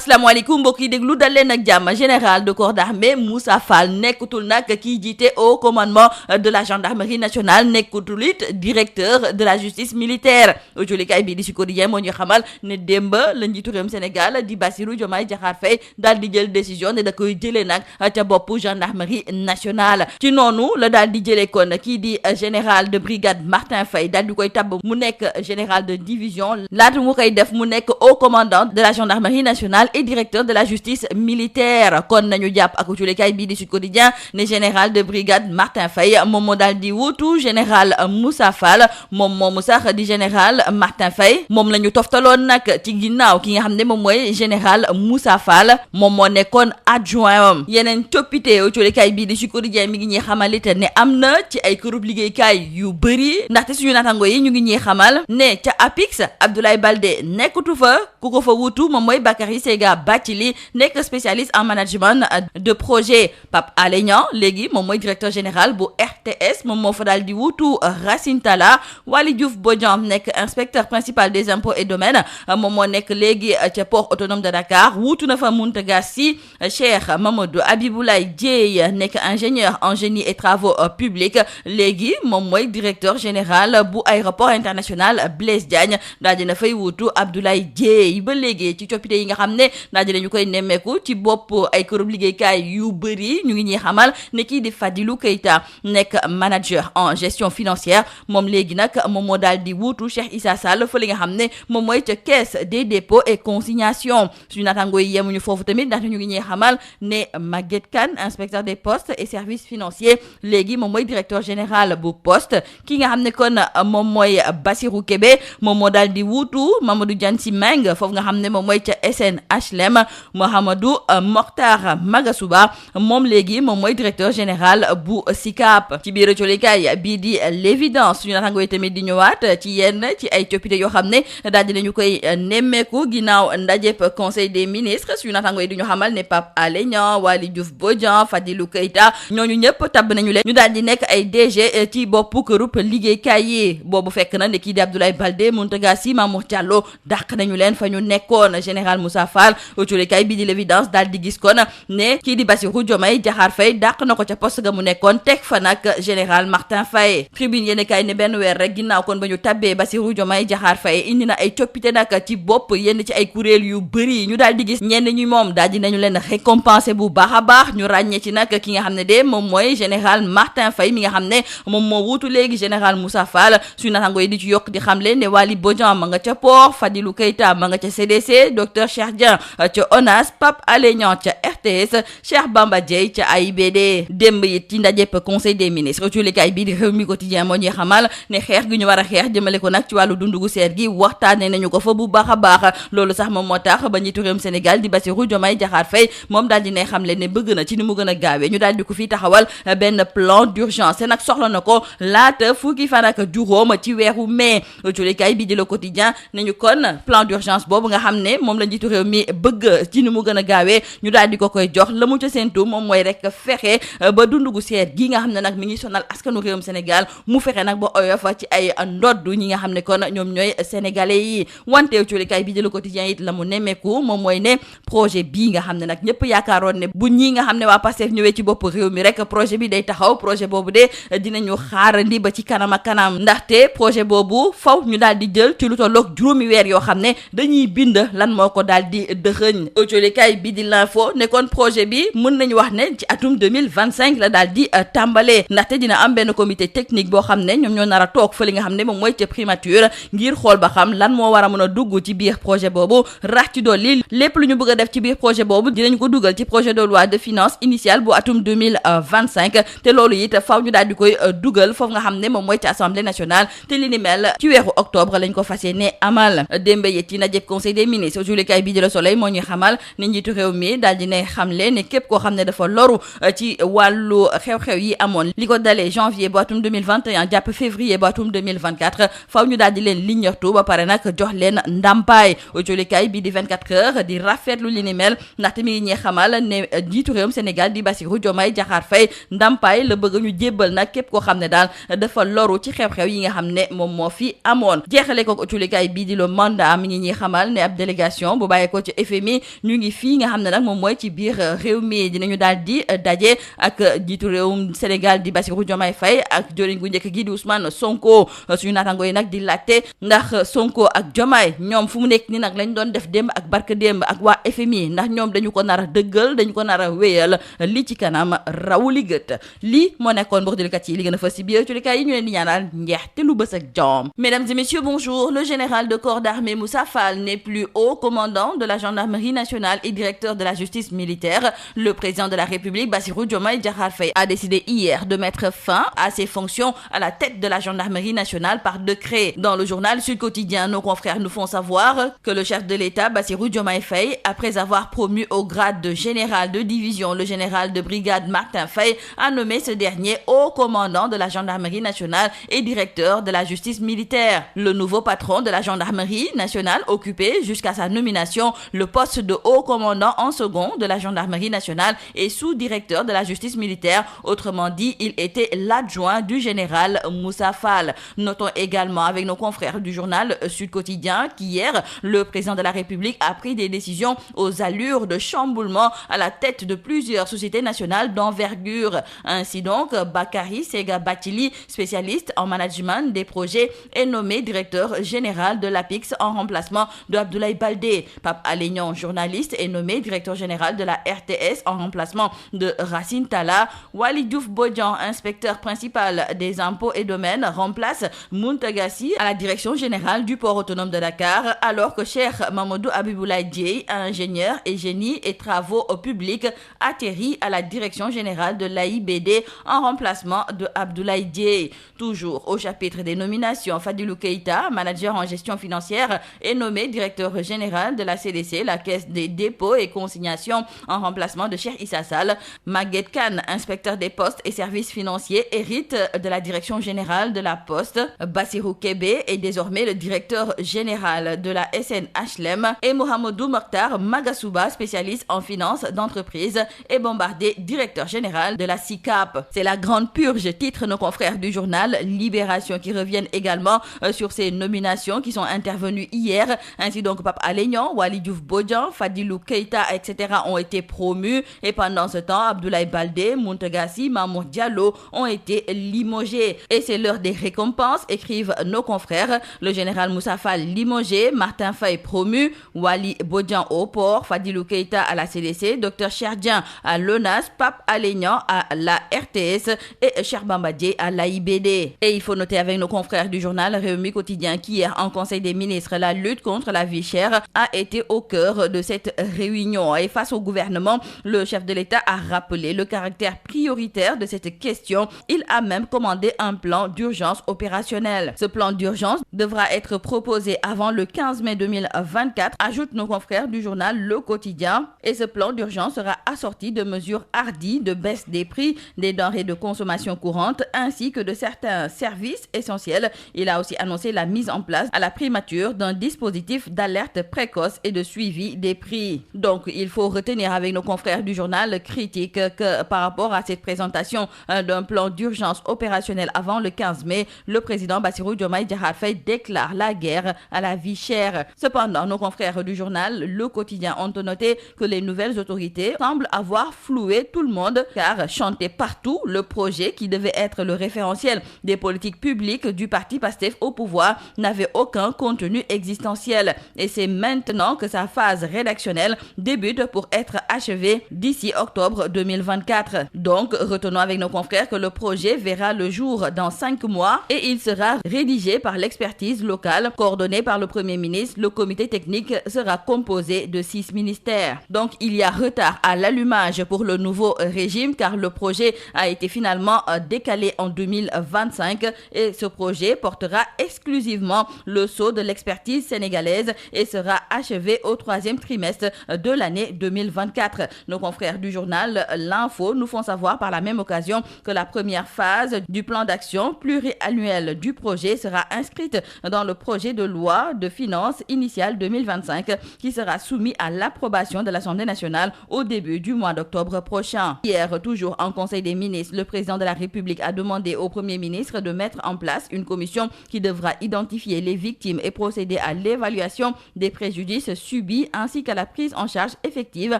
asalaamaaleykum mbokk yi déglu dal leen ak jàmm. Général de corps d'armée Moussa Fall nekkutul nag kii jiite au commandement de la gendarmerie nationale, nekkutul it directeur de la justice militaire. Jolikaay bii di si quotidien moo ñu xamal ne démb la njiitu réewum Sénégal di Bassirou Diomaye Diakhar Faye daal di jël décision ne da koy jëlee nag ca boppu gendarmerie nationale. ci noonu la daal di jëlee kon kii di général de brigade Martin Faye daal di koy tabb mu nekk général de division laata mu koy def mu nekk haut commandant de la gendarmerie nationale et directeur de la justice militaire. kon nañu jàpp ak culikaay bii di Sud Quotidien ne général de brigade Martin Faye moom moo daal di wuutu général Moussa Fall. moom moomu sax di général Martin Faye moom la ñu toftaloon nag ci ginnaaw ki nga xam ne moom mooy général Moussa Fall moom moo nekkoon adjoint am. yeneen coppite culikaay bii di Sud Quotidien mi ngi ñuy xamal it ne am na ci ay kërub liggéeykaay yu bëri ndaxte suñu naataango yi ñu ngi ñuy xamal ne ca APIX Abdoulaye Baldé nekkutu fa ku ko fa wuutu moom mooy Bakary Sega Bathily nekk spécialiste en management de projet. Pape Alé Niang léegi moom mooy directeur général bu RTS moom moo fa daal di wuutu Racine Talla. Waly Diouf Bodian nekk inspecteur principal des impôts et domaines moom moo nekk léegi ca port autonome de Dakar wuutu na fa Mountaga Sy. Cheikh Mamadou Abiboulaye Dièye nekk ingénieur en génie et travaux publics léegi moom mooy directeur général bu aéroport international Blaise Diagne daal dina fay wuutu Abdoulaye Dièye. ba léegi ci coppite yi nga xam ne daal dinañu koy nemmeeku ci bopp ay kërub liggéeykaay yu bëri ñu ngi ñuy xamal ne kii di Fadilou Keita nekk manager en gestion financière moom léegi nag moom moo daal di wuutu Cheikh Issa Sall fa li nga xam ne moom mooy ca caisse des dépôts et consignations. suñu naataango yi yemuñu foofu tamit ndax ñu ngi ñuy xamal ne Maguette Kane inspecteur des postes et services financiers léegi moom mooy directeur général bu poste. ki nga xam ne kon moom mooy Bassirou Kébé moom moo daal di wuutu Mamadou Diansy Meng foofu nga xam ne moom mooy ca SNHLM. Mohamedou Mokhtar Magasuba moom léegi moom mooy directeur général bu SICAP. ci biir colikaay bii di l'évidence suñu naataango yi tamit di ñëwaat ci yenn ci ay coppite yoo xam ne daal dinañu koy nemmeeku ginnaaw ndajep conseil des ministres. suñu naataango yi di ñu xamal ne Pape Alé Niang Waly Diouf Bodian Fadilou Keita ñooñu ñëpp tabb nañu leen ñu daal di nekk ay DG ci boppu kërub liggéeykaay yi. boobu fekk na ne kii di Abdoulaye Baldé Mountaga Sy Mamour Diallo dàq nañu leen fa ñu nekkoon. général Moussa Fall culikaay bii di l'évidence daal di gis kon ne kii di Bassirou Diomaye Diakhar Faye dàq na ko ca poste ga mu nekkoon teg fa nag général Martin Faye. tribune yéen kaay ne benn weer rek ginnaaw kon ba ñu tabbee Bassirou Diomaye Diakhar Faye indi na ay coppite nag ci bopp yenn ci ay kuréel yu bëri ñu daal di gis ñenn ñi moom daal di nañu leen récompenser bu baax a baax. ñu ràññee ci nag ki nga xam ne de moom mooy général Martin Faye mi nga xam ne moom moo wuutu léegi général Moussa Fall. suñu naataango yi di ci yokk di xamle ne Waly Bodian ma nga ca port, Fadilou Keita ma nga ca CDC, docteur Cheikh Dieng ca ONAS, Pape Alé Niang ca RTS, Cheikh Bamba Dièye ca AIBD. démb it ci ndajep conseil des ministres culikaay bii di Rewmi Quotidien moo ñuy xamal ne xeex gi ñu war a xeex jëmale ko nag ci wàllu dundu gu seer gi waxtaane nañu ko fa bu baax a baax. loolu sax moom moo tax ba njiitu réewum Sénégal di Bassirou Diomaye Diakhar Faye moom daal di ne xamle ne bëgg na ci ni mu gën a gaawee ñu daal di ko fii taxawal benn plan d'urgence nag soxla na ko laata fukki fan ak juróom ci weeru mai. culikaay bii di Le Quotidien nañu kon plan d'urgence boobu nga xam ne moom la njiitu réew mi bëgg ci ni mu gën a gaawee ñu daal di ko koy jox la mu ca séentu moom mooy rek fexe ba dundu gu seer gi nga xam ne nag mi ngi sonal askanu réewum Sénégal mu fexe nag ba oyof ci ay ndodd ñi nga xam ne kon ñoom ñooy sénégalais yi. wante culikaay bii di Le Quotidien it la mu nemmeeku moom mooy ne projet bii nga xam ne nag ñëpp yaakaaroon ne bu ñi nga xam ne waa Pastef ñëwee ci bopp réew mi rek projet bi day taxaw projet boobu de dinañu xaarandi ba ci kanam ak kanam ndaxte projet boobu faw ñu daal di jël ci lu tolloog juróomi weer yoo xam ne dañuy bind lan moo ko daal di dëxëñ. culikaay bi di L'Info ne kon projet bi mën nañu wax ne ci atum 2025 la daal di tàmbalee ndaxte dina am benn comité technique boo xam ne ñoom ñoo nar a toog fa li nga xam ne moom mooy ca primature ngir xool ba xam lan moo war a mën a dugg ci biir projet boobu. rax ci dolli lépp lu ñu bëgg a def ci biir projet boobu dinañ ko dugal ci projet de loi de finances initiale bu atum 2025 te loolu it faw ñu daal di koy dugal foofu nga xam ne moom mooy ci assemblée nationale te li ni mel ci weeru octobre lañ ko fas yéene amal. démb it ci ndajeb conseil des ministres julikaay bi di Le Soleil moo ñuy xamal ne njiitu réew mi daal di ne xamle ne képp koo xam ne dafa loru ci wàllu xew-xew yi amoon li ko dalee janvier bu atum 2021 jàpp février bu atum 2024 faw ñu daal di leen liññartu ba pare nag jox leen ndàmpaay. Jolikaay bi di 24 heures di rafetlu li ni mel ndaxte mi ngi ñee xamal ne jiitu réewum Sénégal di Bassirou Diomaye Diakhar Faye ndàmpaay la bëgg ñu jébbal nag képp koo xam ne daal dafa loru ci xew-xew yi nga xam ne moom moo fi amoon. jeexale ko jolikaay bii di le mandat mi ngi ñuy xamal ne ab délégation bu bàyyee ko ci FMI ñu ngi fii nga xam ne nag moom mooy ci biir réew mi dinañu daal di daje ak jiitu réewum Sénégal di Bassirou Diomaye Faye ak joriñ gu njëkk gi di Ousmane Sonko. suñu naataango yi nag di laajte ndax Sonko ak Diomaye ñoom fu mu nekk ni nag lañ doon def démb ak barke démb ak waa FMI ndax ñoom dañu ko nar a dëggal dañu ko nar a wéyal li ci kanam rawu li gët lii moo nekkoon mbokk jëlikat yi li gën a fës ci biir jolikaay yi ñu leen di ñaanal njeex te lu bës ak jom. Mesdames et messieurs, bonjour. Le général de corps d'armée Moussa Fall n'est plus haut commandant de la gendarmerie nationale et directeur de la justice militaire. Le président de la République, Bassirou Diomaye Diakhar Faye, a décidé hier de mettre fin à ses fonctions à la tête de la gendarmerie nationale par décret. Dans le journal Sud Quotidien, nos confrères nous font savoir que le chef de l'État, Bassirou Diomaye Faye, après avoir promu au grade de général de division le général de brigade Martin Faye, a nommé ce dernier haut commandant de la gendarmerie nationale et directeur de la justice militaire. Le nouveau patron de la gendarmerie nationale occupait jusqu'à sa nomination le poste de haut commandant en second de la gendarmerie nationale et sous-directeur de la justice militaire. Autrement dit, il était l'adjoint du général Moussa Fall. Notons également avec nos confrères du journal Sud Quotidien qu'hier, le président de la République a pris des décisions aux allures de chamboulement à la tête de plusieurs sociétés nationales d'envergure. Ainsi donc, Bakary Sega Bathily, spécialiste en management des projets, est nommé directeur général de l'APIX en remplacement de Abdoulaye Baldé. Pape Alé Niang, journaliste, est nommé directeur général de la RTS en remplacement de Racine Talla. Waly Diouf Bodian, inspecteur principal des impôts et domaines, remplace Mountaga Sy à la direction générale du port autonome de Dakar, alors que Cheikh Mamadou Habiboulaye Dièye, ingénieur et génie et travaux publics, atterrit à la direction générale de l'AIBD en remplacement de Abdoulaye Dièye. Toujours au chapitre des nominations, Fadilou Keïta, manager en gestion financière, est nommé directeur général de la CDC, la Caisse des dépôts et consignations, en remplacement de Cheikh Issa Sall. Maguette Kane, inspecteur des postes et services financiers, hérite de la direction générale de la Poste. Bassirou Kébé est désormais le directeur général de la SNHLM et Mohamedou Mokhtar Magasuba, spécialiste en finance d'entreprise, est bombardé directeur général de la SICAP. C'est la grande purge, titre nos confrères du journal Libération, qui reviennent également sur ces nominations qui sont intervenues hier. Ainsi donc, Pape Alé Niang, Waly Diouf Bodian, Fadilou Keïta, etc. ont été promus et pendant ce temps, Abdoulaye Baldé, Mountaga Sy, Mamour Diallo ont été limogés. Et c'est l'heure des récompenses, écrivent nos confrères. Le général Moussa Fall limogé, Martin Faye promu, Waly Bodian au port, Fadilou Keïta à la CDC, Dr Cheikh Dieng à l'ONAS, Pape Alé Niang à la RTS et Cheikh Bamba Dièye à l'AIBD. Et il faut noter avec nos confrères du journal Rewmi Quotidien qu'hier en Conseil des ministres, la lutte contre la vie chère a été au cœur de cette réunion. Et face au gouvernement, le chef de l'État a rappelé le caractère prioritaire de cette question. Il a même commandé un plan d'urgence opérationnel. Ce plan d'urgence devra être proposé avant le 15 mai 2024, ajoutent nos confrères du journal Le Quotidien. Et ce plan d'urgence sera assorti de mesures hardies de baisse des prix des denrées de consommation courante ainsi que de certains services essentiels. Il a aussi annoncé la mise en place à la primature d'un dispositif d'alerte précoce et de suivi des prix. Donc, il faut retenir avec nos confrères du journal Critique que par rapport à cette présentation d'un plan d'urgence opérationnel avant le 15 mai, le président Bassirou Diomaye Diakhar Faye déclare la guerre à la vie chère. Cependant, nos confrères du journal Le Quotidien ont noté que les nouvelles autorités semblent avoir floué tout le monde car chanté partout, le projet qui devait être le référentiel des politiques publiques du parti PASTEF au pouvoir n'avait aucun contenu existentiel. Et c'est maintenant que sa phase rédactionnelle débute pour être achevée d'ici octobre 2024. Donc, retenons avec nos confrères que le projet verra le jour dans 5 mois et il sera rédigé par l'expertise locale, coordonné par le Premier ministre. Le comité technique sera composé de 6 ministères. Donc, il y a retard à l'allumage pour le nouveau régime car le projet a été finalement décalé en 2025 et ce projet portera exclusivement le sceau de l'expertise sénégalaise et sera achevé au 3e trimestre de l'année 2025. 2024. Nos confrères du journal L'Info nous font savoir par la même occasion que la première phase du plan d'action pluriannuel du projet sera inscrite dans le projet de loi de finances initiale 2025 qui sera soumis à l'approbation de l'Assemblée nationale au début du mois d'octobre prochain. Hier, toujours en Conseil des ministres, le président de la République a demandé au Premier ministre de mettre en place une commission qui devra identifier les victimes et procéder à l'évaluation des préjudices subis ainsi qu'à la prise en charge effective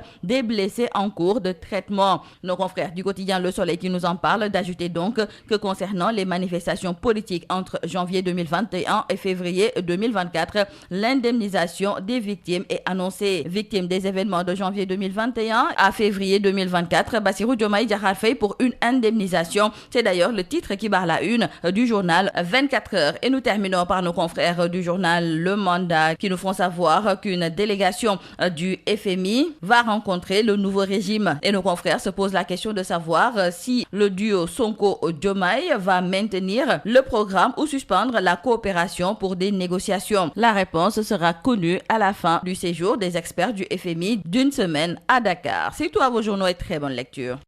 des blessés en cours de traitement. Nos confrères du quotidien Le Soleil qui nous en parlent d'ajouter donc que concernant les manifestations politiques entre janvier 2021 et février 2024, l'indemnisation des victimes est annoncée. Victimes des événements de janvier 2021 à février 2024, Bassirou Diomaye Diakhar Faye pour une indemnisation. C'est d'ailleurs le titre qui barre la une du journal 24 heures. Et nous terminons par nos confrères du journal Le Mandat qui nous font savoir qu'une délégation du FMI va rencontrer le nouveau régime. Et nos confrères se posent la question de savoir si le duo Sonko-Diomaye va maintenir le programme ou suspendre la coopération pour des négociations. La réponse sera connue à la fin du séjour des experts du FMI d'une semaine à Dakar. C'est tout à vos journaux et très bonne lecture.